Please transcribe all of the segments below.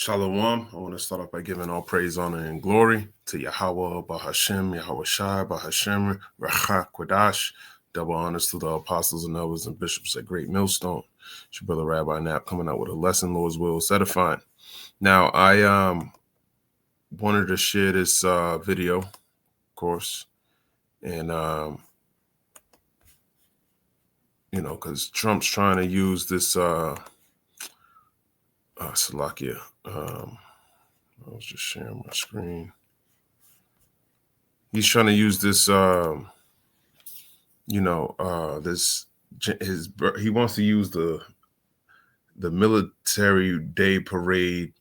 Shalom. I want to start off by giving all praise, honor, and glory to Yahweh, Bahashem, Yahweh Shai, Bahashem, Racha, Quadash. Double honors to the apostles and elders and bishops at Great Millstone. It's your brother Rabbi Knapp coming out with a lesson, Lord's will, edifying. Now, I wanted to share this video, of course, and because Trump's trying to use this Salakia. I was just sharing my screen. He's trying to use this, he wants to use the military day parade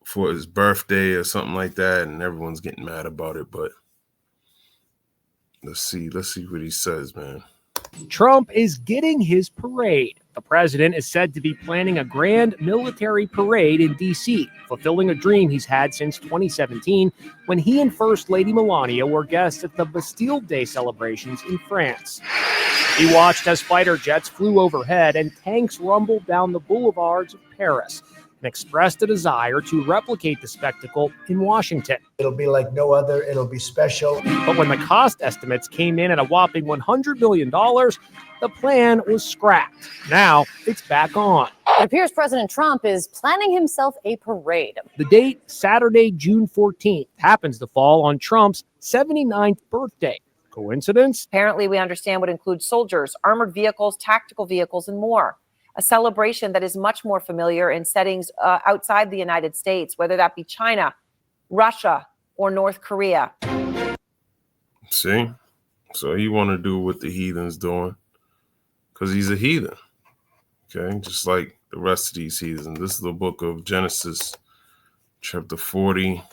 for his birthday or something like that, and everyone's getting mad about it. But let's see what he says, man. Trump is getting his parade. The president is said to be planning a grand military parade in D.C., fulfilling a dream he's had since 2017 when he and First Lady Melania were guests at the Bastille Day celebrations in France. He watched as fighter jets flew overhead and tanks rumbled down the boulevards of Paris and expressed a desire to replicate the spectacle in Washington. It'll be like no other. It'll be special. But when the cost estimates came in at a whopping $100 million, the plan was scrapped. Now it's back on. It appears President Trump is planning himself a parade. The date, Saturday, June 14th, happens to fall on Trump's 79th birthday. Coincidence? Apparently, we understand would include soldiers, armored vehicles, tactical vehicles, and more. A celebration that is much more familiar in settings outside the United States, whether that be China, Russia, or North Korea. See? So he want to do what the heathen's doing because he's a heathen. Okay? Just like the rest of these heathens. This is the book of Genesis, chapter 40,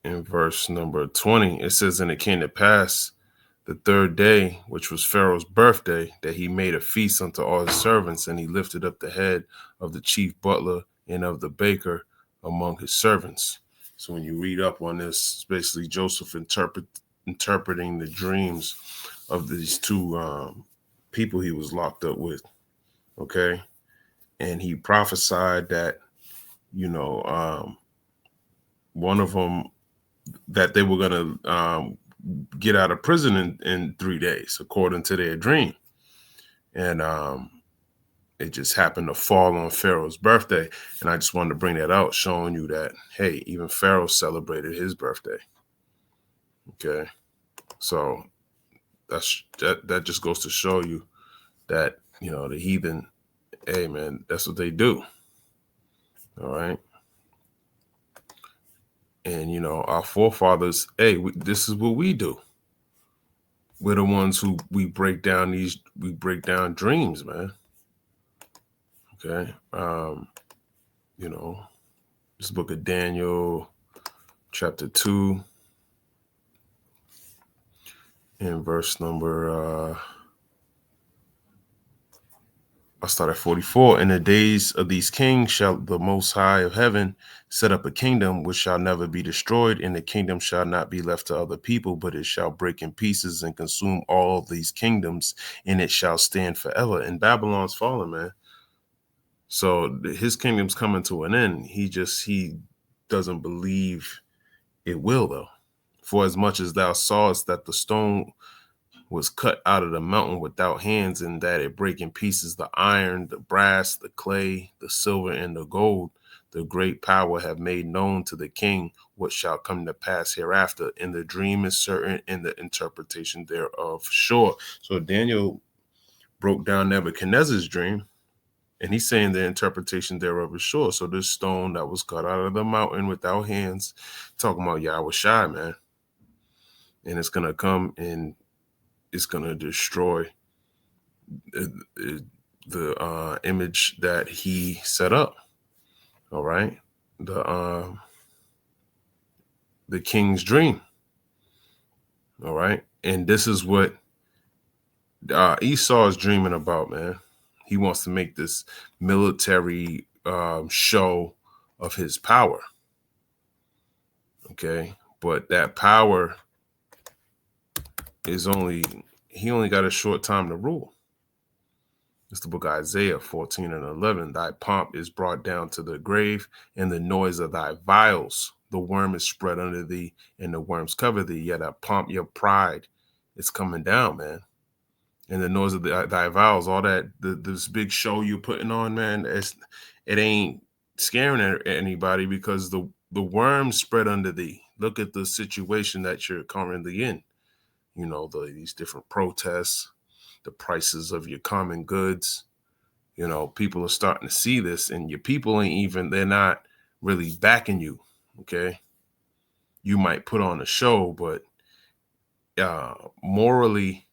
in verse number 20. It says, "And it came to pass the third day, which was Pharaoh's birthday, that he made a feast unto all his servants, and he lifted up the head of the chief butler and of the baker among his servants." So when you read up on this, it's basically Joseph interpreting the dreams of these two people he was locked up with, okay? And he prophesied that, one of them, that they were going to get out of prison in 3 days, according to their dream. And it just happened to fall on Pharaoh's birthday. And I just wanted to bring that out, showing you that, hey, even Pharaoh celebrated his birthday. Okay. So that just goes to show you that, the heathen, hey, man, that's what they do. All right. And, our forefathers, hey, this is what we do. We're the ones who we break down dreams, man. Okay. This book of Daniel, chapter 2, in verse number, I'll start at 44. "In the days of these kings shall the Most High of heaven set up a kingdom which shall never be destroyed, and the kingdom shall not be left to other people, but it shall break in pieces and consume all these kingdoms, and it shall stand forever." And Babylon's fallen, man. So his kingdom's coming to an end. He doesn't believe it will, though. "For as much as thou sawest that the stone was cut out of the mountain without hands, and that it break in pieces the iron, the brass, the clay, the silver, and the gold, the great power have made known to the king what shall come to pass hereafter. And the dream is certain, and the interpretation thereof sure." So Daniel broke down Nebuchadnezzar's dream, and he's saying the interpretation thereof is sure. So this stone that was cut out of the mountain without hands, talking about Yahweh Shai, man. And it's going to come and it's going to destroy the image that he set up. All right. The king's dream. All right. And this is what Esau is dreaming about, man. He wants to make this military show of his power. Okay. But that power is he only got a short time to rule. It's the book of Isaiah 14 and 11. Thy pomp is brought down to the grave, and the noise of thy vials. The worm is spread under thee, and the worms cover thee. Yet thy pomp, your pride, is coming down, man. And the noise of thy vials, all that, this big show you're putting on, man, it ain't scaring anybody because the worms spread under thee. Look at the situation that you're currently in. You know, these different protests, the prices of your common goods. You know, people are starting to see this, and your people they're not really backing you. Okay. You might put on a show, but morally,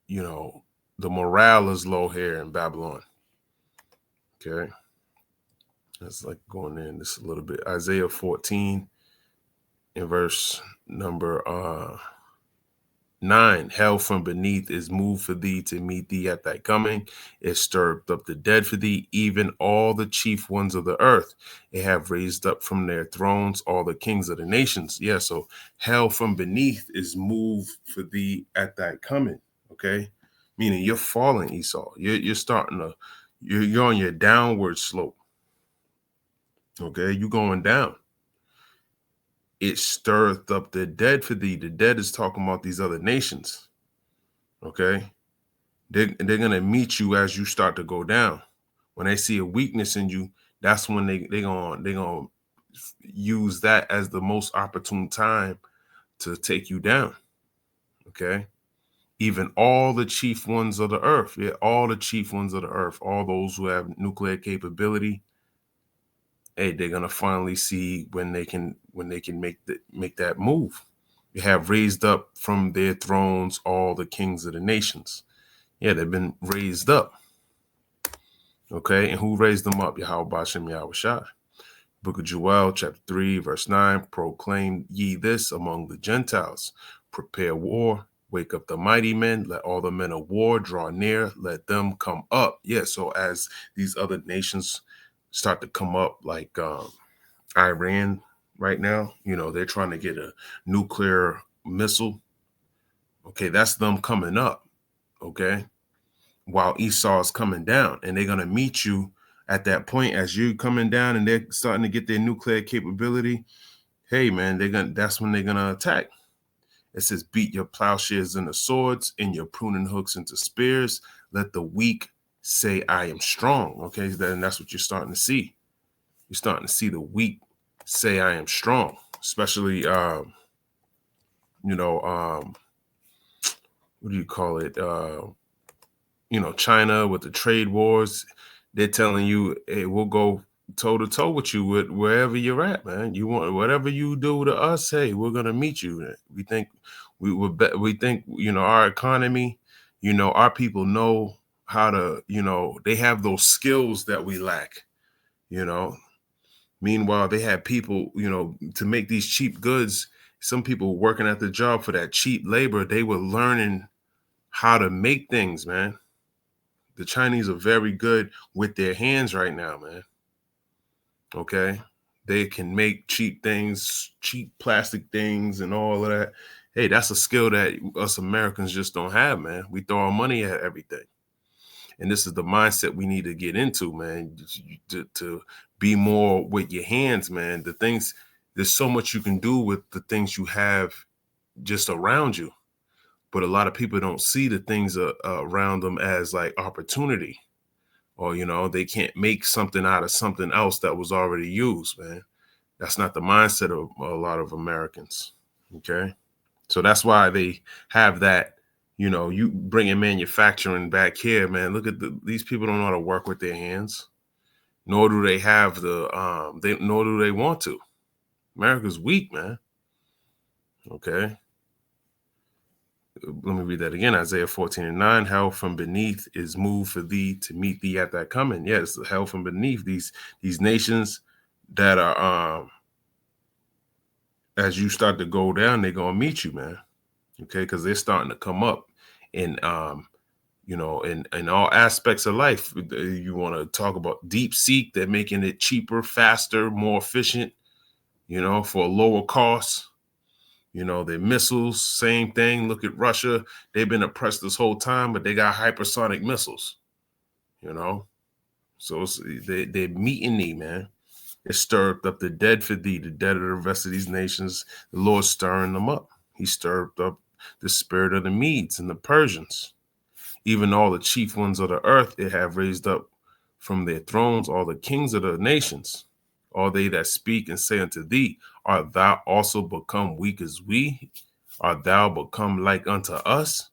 you know, the morale is low here in Babylon. Okay. That's like going in this a little bit. Isaiah 14 in verse number 9. Hell from beneath is moved for thee to meet thee at thy coming. It stirred up the dead for thee, even all the chief ones of the earth. They have raised up from their thrones all the kings of the nations. Yeah, so hell from beneath is moved for thee at thy coming. Okay, meaning you're falling, Esau. You're starting to, you're on your downward slope. Okay, you're going down. It stirreth up the dead for thee. The dead is talking about these other nations. Okay, they're gonna meet you as you start to go down. When they see a weakness in you, that's when they're gonna use that as the most opportune time to take you down. Okay, even all the chief ones of the earth, yeah, all the chief ones of the earth, all those who have nuclear capability. Hey, they're gonna finally see when they can make that move. They have raised up from their thrones all the kings of the nations. Yeah, they've been raised up. Okay, and who raised them up? Yahweh Bashem Yahushua. Book of Joel, chapter 3, verse 9. Proclaim ye this among the Gentiles. Prepare war. Wake up the mighty men. Let all the men of war draw near. Let them come up. Yeah, so as these other nations start to come up, like Iran right now, you know, they're trying to get a nuclear missile. Okay, that's them coming up. Okay, while Esau is coming down, and they're gonna meet you at that point as you coming down, and they're starting to get their nuclear capability. Hey, man, that's when they're gonna attack. It says, beat your plowshares into swords and your pruning hooks into spears. Let the weak say, I am strong. Okay, then that's what you're starting to see. You're starting to see the weak say, I am strong, especially, what do you call it? China with the trade wars. They're telling you, hey, we'll go toe to toe with you wherever you're at, man. You want whatever you do to us, hey, we're gonna meet you. We think our economy, our people know how to, they have those skills that we lack, Meanwhile, they have people, to make these cheap goods. Some people working at the job for that cheap labor, they were learning how to make things, man. The Chinese are very good with their hands right now, man. Okay. They can make cheap things, cheap plastic things and all of that. Hey, that's a skill that us Americans just don't have, man. We throw our money at everything. And this is the mindset we need to get into, man, to be more with your hands, man. There's so much you can do with the things you have just around you. But a lot of people don't see the things around them as like opportunity, or, they can't make something out of something else that was already used, man. That's not the mindset of a lot of Americans. Okay. So that's why they have that, you bring in manufacturing back here, man. Look at these people don't know how to work with their hands, nor do they have nor do they want to. America's weak, man. Okay. Let me read that again. Isaiah 14 and 9. Hell from beneath is moved for thee to meet thee at thy coming. Yes, hell from beneath. These nations that are as you start to go down, they're gonna meet you, man. Okay, because they're starting to come up in in all aspects of life. You want to talk about DeepSeek, they're making it cheaper, faster, more efficient, for a lower cost. Their missiles, same thing. Look at Russia. They've been oppressed this whole time, but they got hypersonic missiles. you know. So they're meeting thee, man. It stirred up the dead for thee, the dead of the rest of these nations. The Lord stirring them up. He stirred up the spirit of the Medes and the Persians. Even all the chief ones of the earth it have raised up from their thrones, all the kings of the nations. All they that speak and say unto thee, art thou also become weak as we? Art thou become like unto us?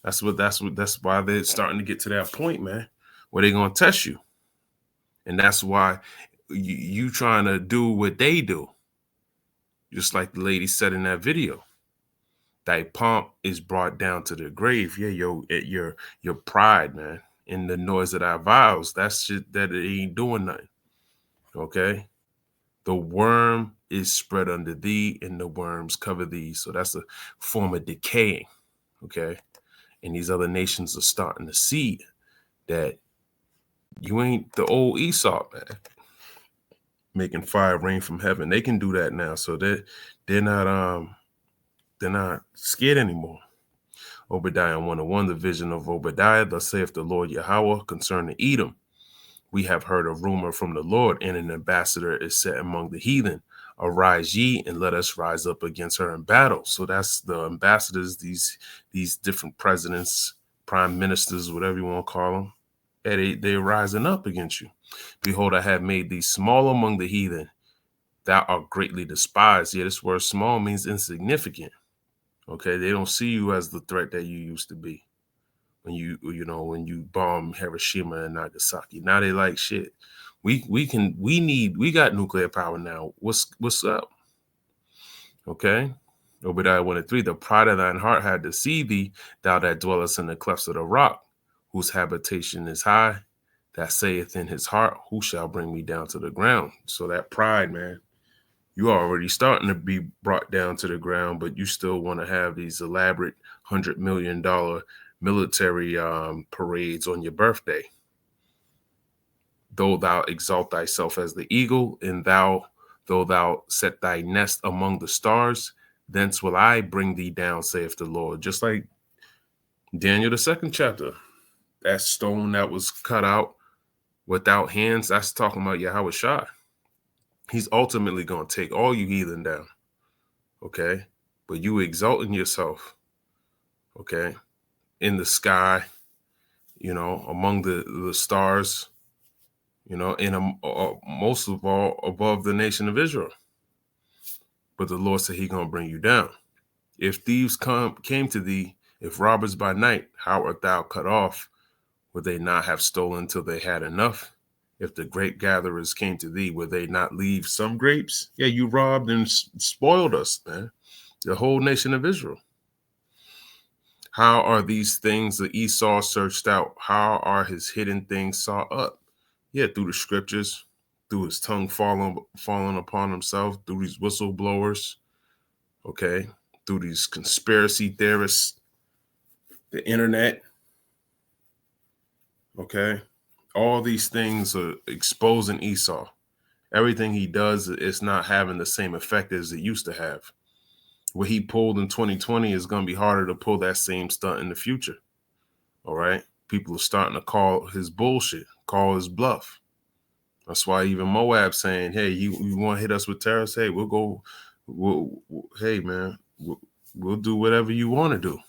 That's why they're starting to get to that point, man, where they're gonna test you. And that's why you trying to do what they do. Just like the lady said in that video. Thy pomp is brought down to the grave. Yeah, your pride, man, in the noise of thy vows. That's shit that it ain't doing nothing. Okay. The worm is spread under thee, and the worms cover thee. So that's a form of decaying. Okay. And these other nations are starting to see that you ain't the old Esau, man, making fire rain from heaven. They can do that now. So they're not scared anymore. Obadiah 1:1, the vision of Obadiah, thus saith the Lord Yahweh concerning Edom. We have heard a rumor from the Lord, and an ambassador is set among the heathen. Arise ye, and let us rise up against her in battle. So that's the ambassadors, these different presidents, prime ministers, whatever you want to call them. And they're rising up against you. Behold, I have made thee small among the heathen. Thou art greatly despised. Yeah, this word small means insignificant. Okay, they don't see you as the threat that you used to be when you bomb Hiroshima and Nagasaki. Now they like shit. We got nuclear power now. What's up? Okay. Obadiah 1:3, the pride of thine heart had deceived thee, thou that dwellest in the clefts of the rock, whose habitation is high, that saith in his heart, who shall bring me down to the ground? So that pride, man, you are already starting to be brought down to the ground, but you still want to have these elaborate $100 million military parades on your birthday. Though thou exalt thyself as the eagle, and though thou set thy nest among the stars, thence will I bring thee down, saith the Lord. Just like Daniel, the 2nd chapter, that stone that was cut out without hands, that's talking about Yahweh Shai. He's ultimately going to take all you heathen down, okay? But you exalting yourself, okay, in the sky, among the stars, and most of all above the nation of Israel. But the Lord said He's going to bring you down. If thieves came to thee, if robbers by night, how art thou cut off? Would they not have stolen till they had enough? If the grape gatherers came to thee, would they not leave some grapes? Yeah, you robbed and spoiled us, man. The whole nation of Israel. How are these things that Esau searched out? How are his hidden things sought up? Yeah, through the scriptures, through his tongue falling upon himself, through these whistleblowers, okay, through these conspiracy theorists, the internet, okay. All these things are exposing Esau. Everything he does is not having the same effect as it used to have. What he pulled in 2020 is going to be harder to pull that same stunt in the future. All right. People are starting to call his bullshit, call his bluff. That's why even Moab saying, hey, you want to hit us with terrorists? Hey, hey, man, we'll do whatever you want to do.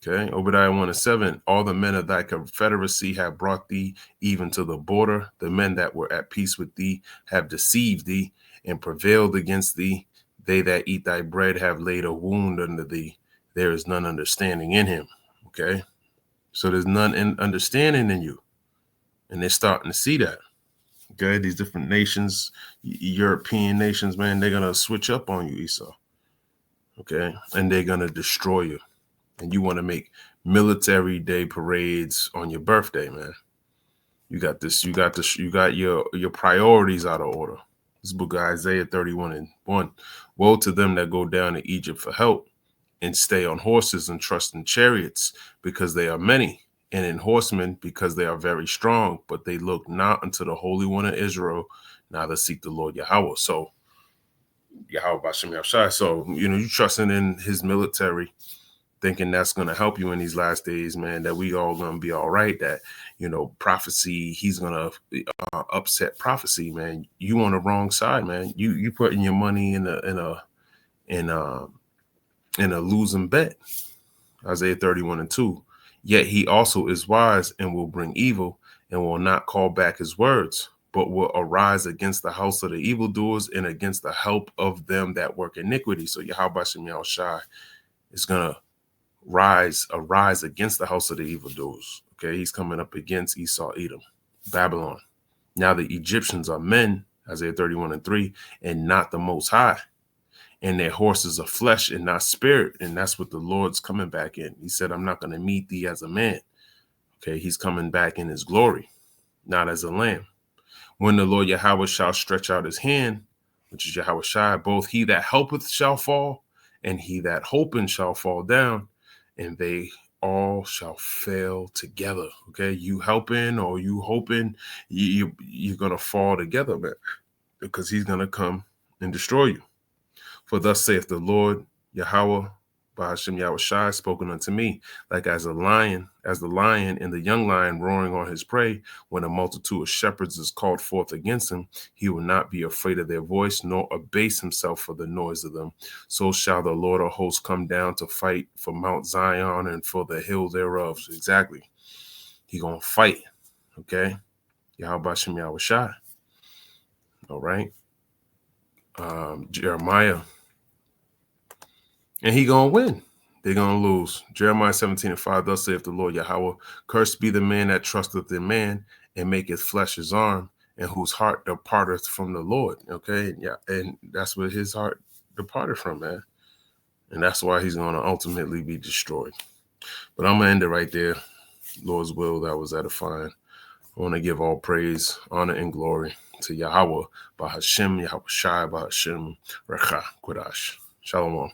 Okay, Obadiah 1:7, all the men of thy confederacy have brought thee even to the border. The men that were at peace with thee have deceived thee and prevailed against thee. They that eat thy bread have laid a wound under thee. There is none understanding in him. Okay, so there's none understanding in you. And they're starting to see that. Okay, these different nations, European nations, man, they're going to switch up on you, Esau. Okay, and they're going to destroy you. And you want to make military day parades on your birthday, man. You got your priorities out of order. This book of Isaiah 31:1. Woe to them that go down to Egypt for help and stay on horses and trust in chariots because they are many, and in horsemen because they are very strong, but they look not unto the Holy One of Israel, neither seek the Lord Yahweh. So Yahweh Bashem Yahshai. So, you trusting in his military thinking that's going to help you in these last days, man, that we all going to be all right, that, you know, prophecy, he's going to upset prophecy, man. You on the wrong side, man. You putting your money in a losing bet. Isaiah 31:2. Yet he also is wise and will bring evil and will not call back his words, but will arise against the house of the evildoers and against the help of them that work iniquity. So Yahweh Shem Yahushai is going to arise against the house of the evildoers. Okay, he's coming up against Esau, Edom, Babylon. Now the Egyptians are men, Isaiah 31:3, and not the Most High. And their horses are flesh and not spirit. And that's what the Lord's coming back in. He said, I'm not going to meet thee as a man. Okay, he's coming back in his glory, not as a lamb. When the Lord Yahweh shall stretch out his hand, which is Yahweh Shai, both he that helpeth shall fall, and he that hoping shall fall down, and they all shall fail together. Okay, you helping or you hoping, you're going to fall together, man, because he's going to come and destroy you. For thus saith the Lord Yahweh, Bahashem Yahushai, spoken unto me, like as the lion and the young lion roaring on his prey, when a multitude of shepherds is called forth against him, he will not be afraid of their voice, nor abase himself for the noise of them. So shall the Lord of hosts come down to fight for Mount Zion and for the hill thereof. So exactly. He gonna fight. Okay. Yahweh Bahashem Yahushai. All right. Jeremiah. And he gonna win. They're gonna lose. Jeremiah 17:5. Thus saith the Lord Yahweh, cursed be the man that trusteth in man and maketh flesh his arm, and whose heart departeth from the Lord. Okay, yeah, and that's where his heart departed from, man. And that's why he's gonna ultimately be destroyed. But I'm gonna end it right there. Lord's will, that was edifying. I want to give all praise, honor, and glory to Yahweh, Bahashem, Yahweh Shai, Bahashem, Recha, Kodash. Shalom.